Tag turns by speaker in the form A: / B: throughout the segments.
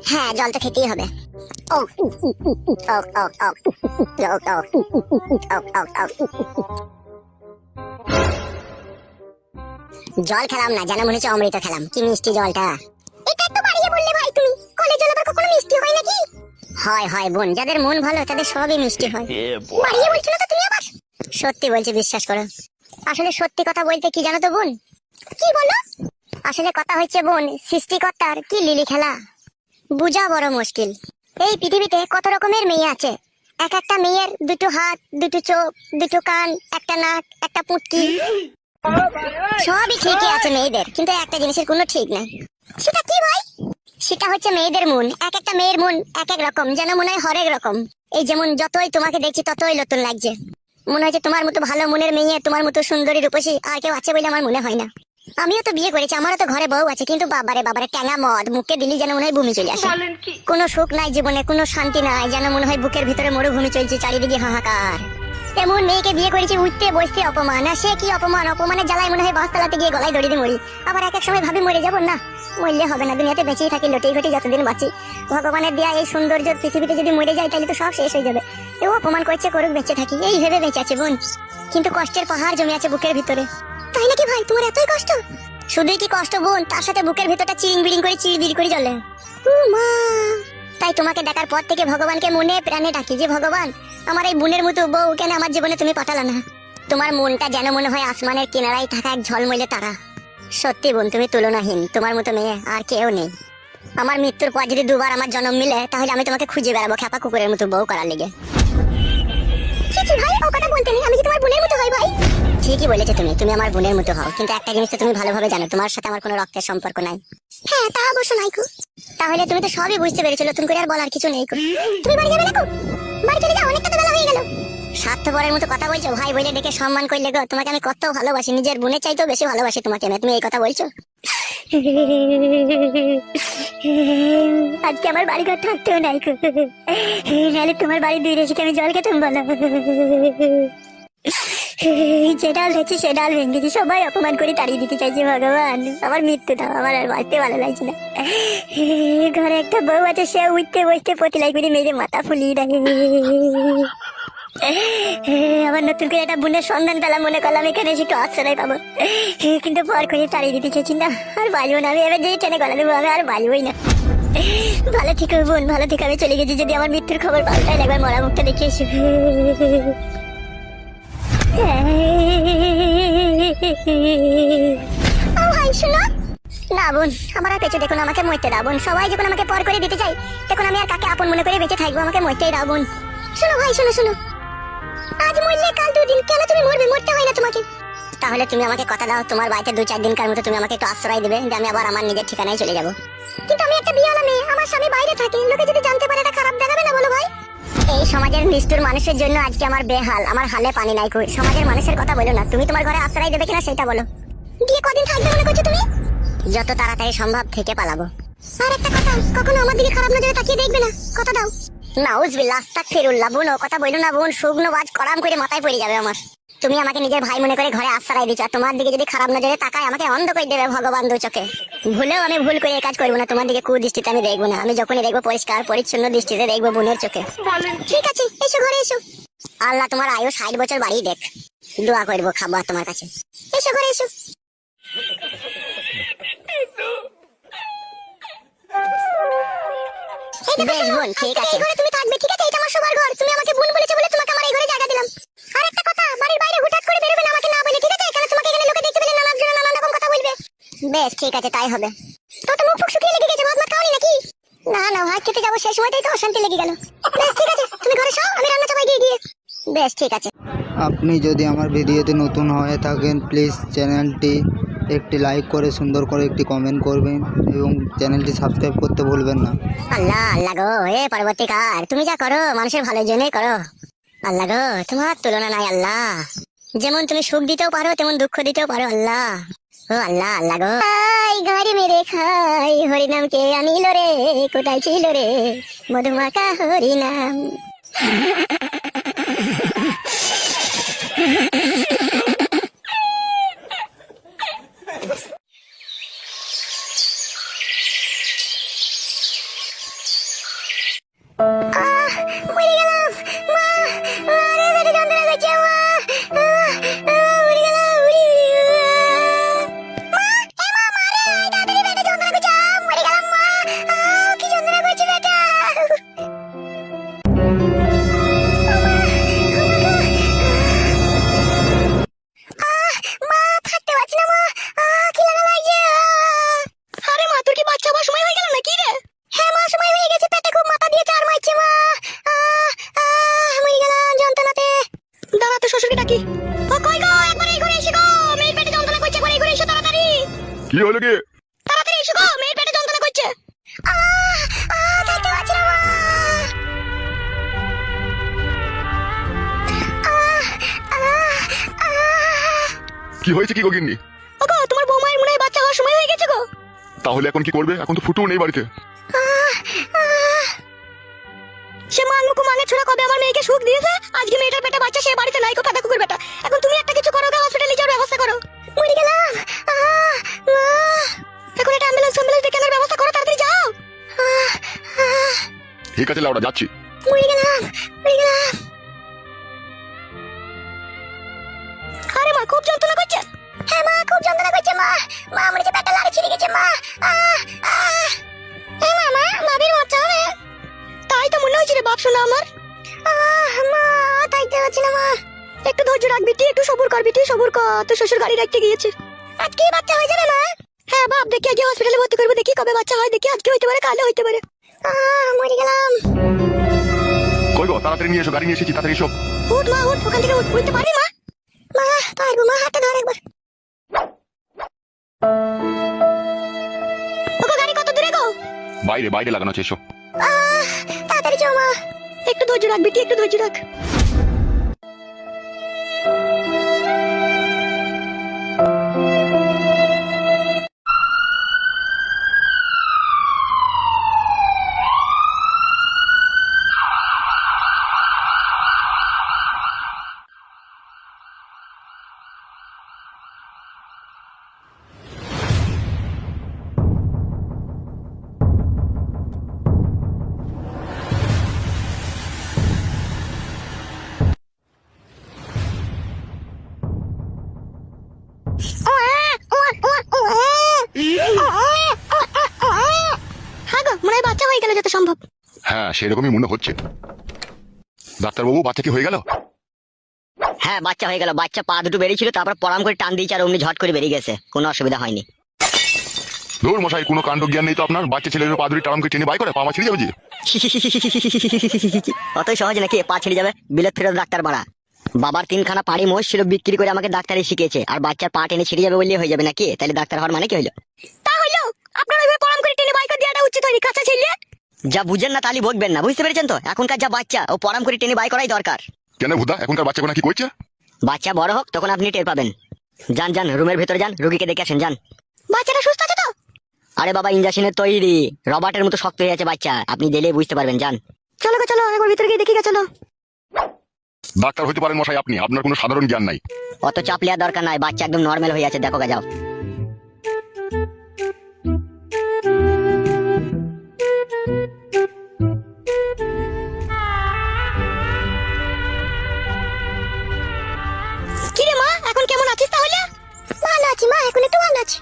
A: হ্যাঁ, জল তো খেতেই হবে। ও ও ও ও জল খেলাম না, যেন মনে হচ্ছে অমৃত খেলাম। কি মিষ্টি জলটা। এটা একটু বাড়িয়ে বললে ভাই তুমি। কলের জল আবার কখনো মিষ্টি হয় নাকি? হয় হয় বোন, যাদের মন ভালো তাদের সবই মিষ্টি হয়। বাড়িয়ে বলছো না তো তুমি আবার। সত্যি বলছি, বিশ্বাস করো। আসলে সত্যি কথা বলতে কি জানো তো বোন? কি বলো? আসলে কথা হচ্ছে বোন, সৃষ্টিকর্তার কি লিলি খেলা বুঝা বড় মুশকিল। এই পৃথিবীতে কত রকমের মেয়ে আছে। এক একটা মেয়ের দুটো হাত, দুটো চোখ, দুটো কান, একটা নাক, একটা পুটকি। সবই ঠিকই আছে মেয়েদের, কিন্তু একটা জিনিসের কোনো ঠিক নাই। সেটা কি ভাই? সেটা হচ্ছে মেয়েদের মন। এক একটা মেয়ের মন এক এক রকম, যেন মনে হয় হরেক রকম। এই যেমন যতই তোমাকে দেখছি ততই নতুন লাগছে। মনে হচ্ছে তোমার মতো ভালো মনের মেয়ে, তোমার মতো সুন্দরী রূপসী আর কেউ আছে বলে আমার মনে হয় না। আমিও তো বিয়ে করেছি, আমারও তো ঘরে বউ আছে, কিন্তু বাবারে বাবারে ট্যাঙা মদ মুখে দিলি যেন মনে হয় বমি চলে আসে। কোনো সুখ নাই জীবনে, কোনো শান্তি নাই, যেন মনে হয় বুকের ভিতরে মরুভূমি চলছে, চারিদিকে হাহাকার। এমন মেয়েকে বিয়ে করেছি, উঠতে বসতে অপমান। আর সে কি অপমান, অপমানের জ্বালায় মনে হয় বাসতলাতে গিয়ে গলায় দড়ি দিয়ে মরি। আবার এক এক সময় ভাবি মরে যাবো না, মরলে হবে না, দুনিয়াতে বেঁচেই থাকি লটেই ঘটি যতদিন বাঁচি। ভগবানের দেয়া এই সৌন্দর্য পৃথিবীতে যদি মরে যায় তাহলে তো সব শেষ হয়ে যাবে। কেউ অপমান করছে করুক, বেঁচে থাকি এই ভেবে বেঁচে আছে বোন। কিন্তু কষ্টের পাহাড় জমে আছে বুকের ভিতরে। তাই নাকি ভাই, তোমার এতই কষ্ট? শুধুই কি কষ্ট বোন, তার সাথে বুকের ভিতরটা চিড়িং বিড়িং করে চিড়বিড় করে জ্বলে। মা, তাই তোমাকে দেখার পর থেকে ভগবানকে মনে প্রাণে ডাকি যে ভগবান, আমার এই বোনের মতো বউ কেন আমার জীবনে তুমি পাঠালা না। তোমার মনটা যেন মনে হয় আসমানের কিনারায় থাকা এক ঝলমলে তারা। সত্যি বোন, তুমি তুলনাহীন। তোমার মতো মেয়ে আর কেউ নেই। আমার মৃত্যুর পর যদি দুবার আমার জন্ম মিলে, তাহলে আমি তোমাকে খুঁজে বেড়াবো খেপা কুকুরের মতো বউ করার লেগে। ভাই ও কথা বলতে নেই, আমি কি তোমার বোনের মতো হই ভাই? ঠিকই বলেছো তুমি, তুমি আমার বোনের মতো হও, কিন্তু একটা জিনিস তো তুমি ভালোভাবে জানো, তোমার সাথে আমার কোনো রক্তের সম্পর্ক নাই। হ্যাঁ, তা অবশ্য নাই। তাহলে তুমি তো সবই বুঝতে পেরেছো, নতুন করে আর বলার কিছু নেই। তুমি বাড়ি যাবে না? বাড়ি চলে যাও, অনেকটা তো বেলা হয়ে গেল। স্বার্থপরের মতো কথা বলছো। ভাই বলে ডেকে সম্মান করলে গো, তোমাকে আমি কত ভালোবাসি, নিজের বোনের চাইতেও বেশি ভালোবাসি তোমাকে। তুমি এই কথা বলছো? আজকে আমার বাড়ি ঘর থাকতেও নাই, নাহলে তোমার বাড়ি দুই রেসিকে আমি জল খেতাম বলো। যে ডাল হচ্ছে সে ডাল ভেঙেছি, সবাই অপমান করে তাড়িয়ে দিতে চাইছে। ভগবান, আমার মৃত্যুটা আমার আর বাঁচতে ভালো লাগছে না। ঘরে একটা বউ আছে, সে উঠতে বসতে পতিলাই করে মেরে মাথা ফুলিয়ে দেয়। আমার নতুন করে একটা বোনের সন্ধান পেলাম, মনে করলাম এখানে এসে একটু আশ্রয় পাবো, কিন্তু পর করে তাড়িয়ে দিতে চাইছি না। আর বাঁচবো না আমি, এবার যেই ট্রেনে গলা দেবো আমি আর বাঁচবোই না। ভালো থেকো বোন, ভালো থেকে আমি চলে গেছি। যদি আমার মৃত্যুর খবর পাও তাহলে একবার মরা মুখটা দেখে এসো। ভাই শোনো না বোন, আমার আর পেছু দেখুন, আমাকে মরতে দাও বোন। সবাই যখন আমাকে পর করে দিতে চাই, তখন আমি আর কাকে আপন মনে করে বেঁচে থাকবো? আমাকে মরতেই দাও বোন। শোনো ভাই, শোনো শোনো, আজ মরলে কাল দুদিন, কেন তুমি মরবে? মরতে হয় না তোমাকে। তাহলে তুমি আমাকে কথা দাও, তোমার বাড়িতে 2-4 দিনকার মতো তুমি আমাকে একটু আশ্রয় দেবে, যে আমি আবার আমার নিজের ঠিকানায় চলে যাবো। কিন্তু আমি একটা বিয়েওয়ালা মেয়ে, আমার স্বামী বাইরে থাকে, লোকে যদি জানতে পারে এটা খারাপ দেখাবে না বলো ভাই? এই সমাজের নিষ্ঠুর মানুষের জন্য আজকে আমার বেহাল, আমার হালে পানি নাই কই। সমাজের মানুষের কথা বলো না, তুমি তোমার ঘরে আশ্রয় দেবে কিনা সেটা বলো। গিয়ে কদিন থাকবে মনে করছো তুমি? যত তাড়াতাড়ি সম্ভব থেকে পালাবো। আর একটা কথা, কখনো আমার দিকে খারাপ নজরে তাকিয়ে দেখবে না, কথা দাও। নাউজুবিল্লাহ, আস্তাগফিরুল্লাহ। বোন ও কথা বলো না বোন, শুকনো বাজ করাম করে মাথায় পড়ে যাবে আমার। তুমি আমাকে নিজের ভাই মনে করে ঘরে আশ্রয় দিচ্ছ, আর তোমার দিকে যদি খারাপ নজরে তাকায় আমাকে অন্ধ করে দেবে ভগবান দু চোখে। ভুলেও আমি ভুল করে কাজ করবো না, তোমার দিকে কুদৃষ্টিতে আমি দেখবো না। আমি যখনই দেখবো পরিষ্কার পরিচ্ছন্ন দৃষ্টিতে দেখবো বোনের চোখে। ঠিক আছে, এসো ঘরে এসো। আল্লাহ তোমার আয়ু 60 বছর বাড়িয়ে দেখ, দোয়া করবো, খাবো তোমার কাছে। এসো ঘরে এসো। বেশ বোন, ঠিক আছে। তুমি থাকবে, ঠিক আছে? এটা আমার সবার ঘর, তুমি আমাকে বোন বলেছো বলে তোমাকে আমার এই ঘরে জায়গা দিলাম। আর একটা কথা, বাড়ির বাইরে হুটহাট করে বেরোবে না আমাকে না বলে, ঠিক আছে? কারণ তোমাকে এখানে লোকে দেখতে পেলে নানান জন নানান রকম কথা বলবে। বেশ ঠিক আছে, তাই হবে। তো মুখ ফুক শুকিয়ে লেগে গেছে, ভাত মাত খাওনি নাকি? না না, ভাত খেতে যাবো সেই সময়টাই তো অশান্তি লেগে গেল। বেশ ঠিক আছে, তুমি ঘরে শোও, আমি রান্না চাপাই গিয়ে। বেশ ঠিক আছে।
B: আপনি যদি আমার ভিডিওতে নতুন হয়ে থাকেন, প্লিজ চ্যানেলটি একটি লাইক করে সুন্দর করে একটি কমেন্ট করবেন এবং চ্যানেলটি সাবস্ক্রাইব করতে ভুলবেন না।
A: আল্লাহ আল্লাহ গো, হে পরবর্তীকার, তুমি যা করো মানুষের ভালোর জন্যই করো। আল্লাহ গো, তোমার তুলনা নাই আল্লাহ। যেমন তুমি সুখ দিতেও পারো, তেমন দুঃখ দিতেও পারো আল্লাহ। ও আল্লাহ আল্লাহ গো। ঘরে মেরে খাই হরিনাম কে আনিল রে, কোথায় ছিল রে মধুমাখা হরিনাম।
C: হলো কি?
A: তাড়াতাড়ি এসো গো, মেয়ের পেটে যন্ত্রণা করছে। থাকতে পারছি না মা।
C: কি হয়েছে কি গগিন্নি?
A: ওগো, তোমার বৌমায়ের মনে হয় বাচ্চা হওয়ার সময় হয়ে গেছে গো।
C: তাহলে এখন কি করবে? এখন তো ফুটুও নেই বাড়িতে।
A: সে মাংমুকু মাঙে ছোড়া কবে আমার মেয়েকে সুখ দিয়েছে, আজকে মেয়েটার পেটে বাচ্চা, সে বাড়িতে নাই, কথা কুকুর বেটা। এখন তুমি একটা কিছু করো, হসপিটালে যাওয়ার ব্যবস্থা করো। মরে গেলাম। এখন একটা অ্যাম্বুলেন্স ডেকে আনার ব্যবস্থা করো, তাড়াতাড়ি যাও।
C: ঠিক আছে লাউডা, যাচ্ছি।
A: মরে গেলাম। আরে মা, খুব যন্ত্রণা করছে। হ্যাঁ মা, খুব যন্ত্রণা করছে মা। মনে হচ্ছে পেটটা লাড়ি ছিঁড়ে গেছে মা। মাবির বাচ্চা হবে? তাই তো মনে হয়েছে রে বাপ শোনা আমার। মা, তাইতে হচ্ছে না মা। একটু ধৈর্য রাখ বিটি, একটু সবুর কর বিটি, সবুর কর। তোর শ্বশুর গাড়ি রাখতে গিয়েছে। আজকে বাচ্চা হয়ে যাবে মা? হ্যাঁ বাপ, দেখি আজকে হসপিটালে ভর্তি করবো, দেখি কবে বাচ্চা হয়, দেখি আজকে হইতে পারে, কালে হইতে পারে। মরে গেলাম।
C: কই গো, তাড়াতাড়ি নিয়ে এসো, গাড়ি নিয়ে এসেছি, তাড়াতাড়ি এসো।
A: উঠ মা, উঠ, ওখান থেকে উঠতে পারি মা? মা পারবো মা, হাতটা ধর একবার। ওগো, গাড়ি কত দূরে গো?
C: বাইরে বাইরে লাগানো আছে, এসো।
A: তাড়াতাড়ি চো মা। একটু ধৈর্য রাখ বিটি, একটু ধৈর্য রাখ। হ্যাঁ গো, মনে হয় বাচ্চা হয়ে গেল যত সম্ভব।
C: হ্যাঁ, সেরকমই মনে হচ্ছে। ডাক্তারবাবু, বাচ্চা কি হয়ে গেল?
D: হ্যাঁ, বাচ্চা হয়ে গেল। বাচ্চা পা দুটো বেরিয়েছিল, তারপর পরাম করে টান দিয়েছে আর অমনি ঝট করে বেরিয়ে গেছে, কোনো অসুবিধা হয়নি।
C: ধুর মশাই, কোনো কাণ্ড জ্ঞান নেই তো আপনার। বাচ্চা ছেলের পা দুটি টারামকে টেনে বাই করে পা ছিঁড়ে যাবে যে।
D: অতই সহজ নাকি পা ছিঁড়ে যাবে? বিলেত ফেরত ডাক্তার বাড়া। বাবার 3খানা পাড়ি মোষ ছিল, বিক্রি করে আমাকে ডাক্তারি শিখেছে, আর বাচ্চার পা টেনে ছিঁড়ে যাবে বললেই হয়ে যাবে নাকি? তাহলে ডাক্তার হওয়ার মানে কি হলো?
A: তা হলো, আপনার ওইভাবে পরাম করে টেনে বাইক দেওয়াটা উচিত হয়নি, কাঁচা ছেলে।
D: যা বুঝেন না তালি বকবেন না, বুঝতে পেরেছেন তো? এখনকার যা বাচ্চা, ও পরাম করে টেনে বাই করাই দরকার।
C: কেন ভুদা, এখনকার বাচ্চা কি করছে?
D: বাচ্চা বড় হোক তখন আপনি টের পাবেন। যান যান, রুমের ভেতরে যান, রুগীকে দেখে আসেন, যান।
A: বাচ্চাটা সুস্থ আছে তো?
D: আরে বাবা, ইঞ্জেকশনের তৈরি, রবার্টের মতো শক্ত হয়ে আছে বাচ্চা, আপনি দিলেই বুঝতে পারবেন, যান।
A: চলো গো, চলো একবার ভিতরে গিয়ে দেখি গা, চলো।
C: ডাক্তার হতে পারেন মশাই আপনি, আপনার কোনো সাধারণ জ্ঞান নাই।
D: অত চাপ লিয়ার দরকার নাই, বাচ্চা একদম নর্মাল হয়ে আছে, দেখো গা, যাও।
A: কি রে মা, এখন কেমন আছিস তাহলে? ভালো আছি মা, এখন একটু ভালো আছি।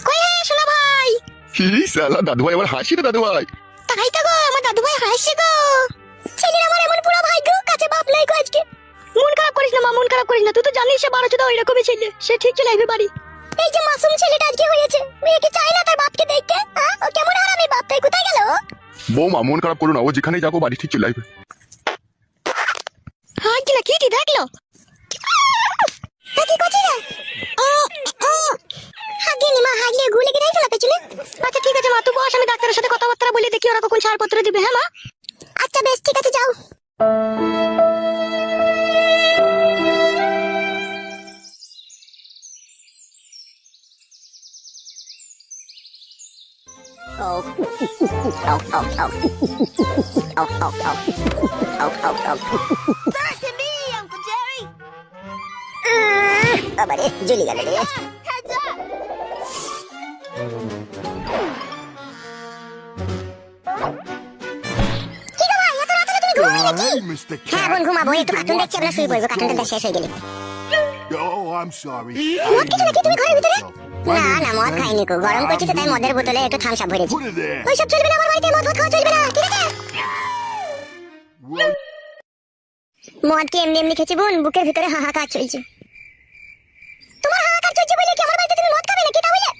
A: কই হে শোনা ভাই?
C: কি সালা দাদু ভাই আবার হাসি রে দাদু ভাই।
A: তাই তো গো, আমার দাদু ভাই হাসছে গো। ছেলের আমার এমন পুরো ভাগ্য, কাছে বাপ নাই গো আজকে। মন খারাপ করিস না মা, মন খারাপ করিস না। তুই তো জানিস সে 12 ওই রকমই ছেলে, সে ঠিক চলে আসবে বাড়ি। এই যে মাসুম ছেলেটা আজকে হয়েছে, মেয়েকে চাই না তার বাপকে দেখতে। ও কেমন হারামি, বাপ তাই কোথায় গেল?
C: বৌমা মন খারাপ করো না, ও যেখানেই যাবো বাড়ি ঠিক চলে আসবে।
A: হ্যাঁ কি না, কি দেখলো? কি করছিস রে? হাগিনি মা, হাগলে গুলে গিয়ে ফেলা পেছনে। আচ্ছা ঠিক আছে মা, তুই বস, আমি ডাক্তারের সাথে কথাবার্তা বলে দেখি ওরা কখন ছাড়পত্র দিবে। হ্যাঁ মা, আচ্ছা বেশ, ঠিক আছে, যাও। আবারে জ্বলি গেল রে। হ্যাঁ বোন, ঘুমাবো, একটু কার্টুন দেখছি, আমরা শুয়ে পড়বো, কার্টুনটা শেষ হয়ে গেলে।
E: Oh, I'm sorry.
A: মদ কিছু নাকি তুমি ঘরের ভিতরে? না না, মদ খাইনি কো, গরম করছি তো তাই মদের বোতলে একটু থামস আপ ভরেছি।
E: Put it there.
A: ওইসব চলবে না আমার বাড়িতে, মদ খাওয়া চলবে না, ঠিক আছে?
E: Well,
A: মদ কি এমনি এমনি খেয়েছি বোন, বুকের ভিতরে হাহাকার চলছে। তোমার হাহাকার চলছে বলে কি আমার বাড়িতে তুমি মদ খাবে নাকি তাহলে?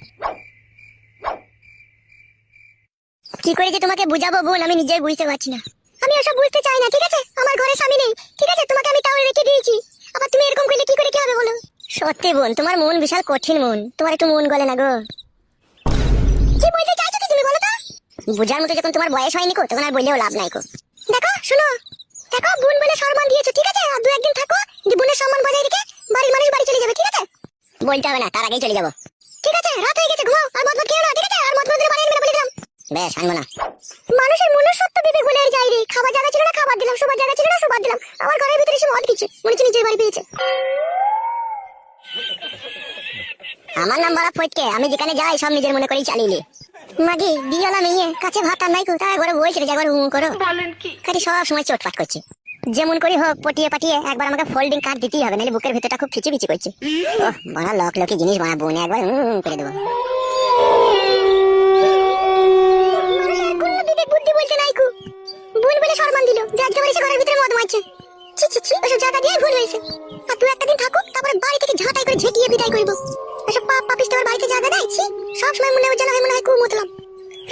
A: কি করে যে তোমাকে বুঝাবো বোন, আমি নিজেই বুঝতে পারছি না। আমি ওসব বুঝতে চাই না, ঠিক আছে? আমার ঘরে স্বামী নেই, ঠিক আছে? তোমাকে আমি টাওয়ারে রেখে দিয়েছি, আবার তুমি এরকম করলে কি করে কি হবে বলো? সত্যি বোন, তোমার মন বিশাল কঠিন মন, তোমার একটু মন গলে না গো। কি বলতে চাইছো কি তুমি বলো তো? বুঝার মতো যখন তোমার বয়স হয়নি কো, তখন আর বললেও লাভ নাই কো। দেখো শোনো, দেখো বোন বলে সম্মান দিয়েছো, ঠিক আছে? আর 2-1 দিন থাকো, যে বোনের সম্মান বজায় রেখে বাড়ির মানুষ বাড়ি চলে যাবে, ঠিক আছে? বলতে হবে না, তার আগেই চলে যাবো। ঠিক আছে, রাত হয়ে গেছে, ঘুমাও, আর মদ খেও না, ঠিক আছে? আর মদ দিলে বাড়ি আনবে না বলে দিলাম। বেশ, আনবো না। মানুষের মনুষ্যত্ব বিবেক বলে আর যাই রে। খাবার জায়গা ছিল না, খাবার দিলাম, শোবার জায়গা ছিল না, শোবার দিলাম। আমার ঘরের ভিতরে এসে মদ দিচ্ছে, মনে হচ্ছে নিজের বাড়ি পেয়েছে। আমার নাম বলা ফটকে, আমি যেখানে যাই সব নিজের মনে করেই চালিয়ে নি। মাগি বিয়ালা মেয়ে, কাছে ভাত আর নাই কো, তাই ঘরে বই ছেড়ে একবার হুম করো। বলেন কি? খালি সব সময় চটপাট করছে। যেমন করি হোক পটিয়ে পাটিয়ে একবার আমাকে ফোল্ডিং কার্ড দিতেই হবে, নাহলে বুকের ভেতরটা খুব খিচিবিচি করছে। ওহ, বড় লকি জিনিস বানা, বোনে একবার করে দেবো। মানুষের কোনো বিবেক বুদ্ধি বলতে নাই কো। বোন বলে সম্মান দিল, যে আজকে এসে ঘরের ভিতরে মদ মারছে। ছি ছি ছি, ওসব জায়গা দিয়ে ভুল হয়েছে। আর 2-1 দিন থাকুক, তারপরে বাড়ি থেকে ঝাঁটাই করে ঝেঁটিয়ে বিদায় করবো। ওসব পাপ পাপিষ্ট আমার বাড়িতে জায়গা দেয়, ছি। সব সময় মনে হয় কুমতলাম।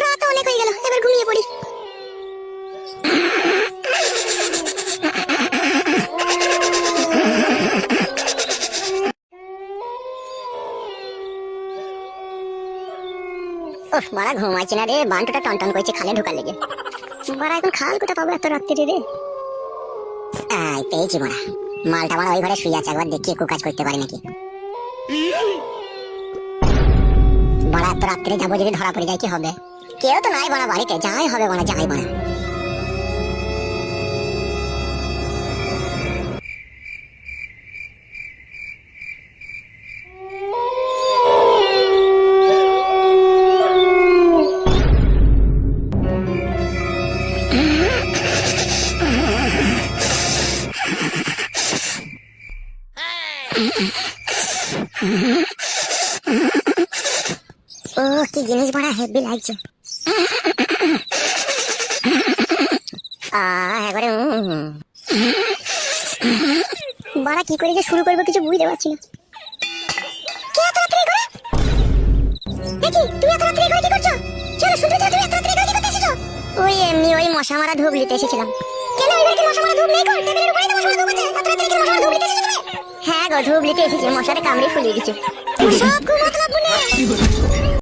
A: রাত অনেক হয়ে গেল, এবার ঘুমিয়ে পড়ি। ওহ, মারা ঘুমাইছে না রে, বান্টুটা টনটন করছে খালে ঢোকার লেগে। মারা এখন খাল কোথা পাবো এত রাত্রি রে? পেয়েছি মারা, মালটা মারা ওই ঘরে শুয়ে আছে, একবার দেখি একটু কাজ করতে পারি নাকি। বাড়া এত রাত্রে যাবো, যদি ধরা পড়ে যায় কি হবে? কেউ তো নাই বাড়া বাড়িতে, যাই হবে বাড়া, যাই বাড়া। ও কি জিনিস বড়া হেভি লাগছে। একবারে বড়া কি করে যে শুরু করবো কিছু বুঝতে পারছি না। কে এত রাত্রে করে? দেখি তুমি এত রাত্রে করে কি করছো? চলো শুনতে চাও, তুমি এত রাত্রে করে কি করতে এসেছো? ওই এমনি ওই মশা মারা ধূপ নিতে এসেছিলাম। কেন এবার কি মশা মারা ধূপ নেই? টেবিলের উপরে তো মশা মারা ধূপ আছে, এত রাত্রে কি মশা মারা ধূপ নিতে এসেছো তুমি? হ্যাঁ গো, ধূপ নিতে এসেছি, মশারে কামড়ে ফুলিয়ে দিচ্ছে। সব ঘুমাতে লাগবে না।